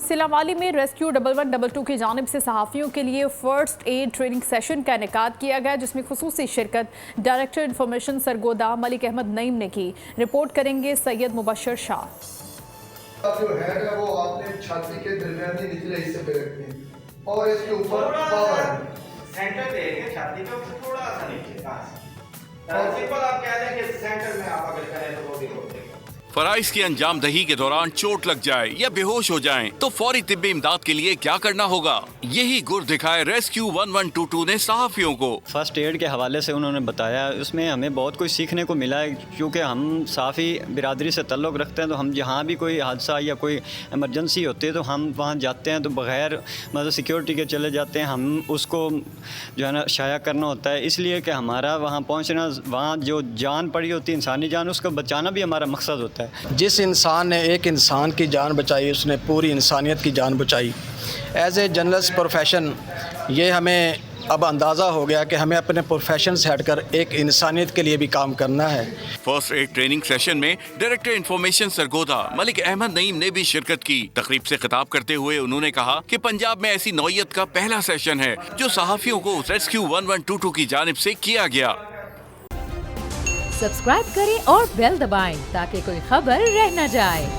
सिलावाली में रेस्क्यू 1112 की जानिब से सहाफ़ियों के लिए फ़र्स्ट एड ट्रेनिंग सेशन का इनेकाद किया गया, जिसमें खुसूसी शिरकत डायरेक्टर इंफॉर्मेशन सरगोदा मलिक अहमद नईम ने की। रिपोर्ट करेंगे सैयद मुबशर शाह। जो हेड है वो आपने छाती के दरमियानी निचले हिस्से पे रखनी है और इसके ऊपर पावर सेंटर पे है छाती पे थोड़ा सा नीचे पास। सिंपल आप कह दें कि सेंटर में आप अगर करें तो वो भी हो जाएगा। फराइज की अंजाम दही के दौरान चोट लग जाए या बेहोश हो जाएं, तो फौरी तिब्बी इमदाद के लिए क्या करना होगा, यही गुर दिखाए रेस्क्यू 1122 ने सहाफियों को। फर्स्ट एड के हवाले से उन्होंने बताया, उसमें हमें बहुत कुछ सीखने को मिला है, क्योंकि हम साफ़ी बिरादरी से ताल्लुक़ रखते हैं, तो हम जहाँ भी कोई हादसा या कोई इमरजेंसी होती है तो हम वहाँ जाते हैं, तो बग़ैर मतलब सिक्योरिटी के चले जाते हैं। हम उसको जो है ना शाया करना होता है, इसलिए कि हमारा वहाँ पहुँचना, वहाँ जो जान पड़ी होती है इंसानी जान, उसको बचाना भी हमारा मकसद होता है। जिस इंसान ने एक इंसान की जान बचाई, उसने पूरी इंसानियत की जान बचाई। एज ए जर्नलिस्ट प्रोफेशन ये हमें अब अंदाज़ा हो गया कि हमें अपने प्रोफेशन से हटकर एक इंसानियत के लिए भी काम करना है। फर्स्ट एड ट्रेनिंग सेशन में डायरेक्टर इंफॉर्मेशन सरगोदा मलिक अहमद नईम ने भी शिरकत की। तकरीब से खिताब करते हुए उन्होंने कहा कि पंजाब में ऐसी नौयत का पहला सेशन है जो सहाफियों को रेस्क्यू 1122 की जानिब से किया गया। सब्सक्राइब करें और बेल दबाएं ताकि कोई खबर रह न जाए।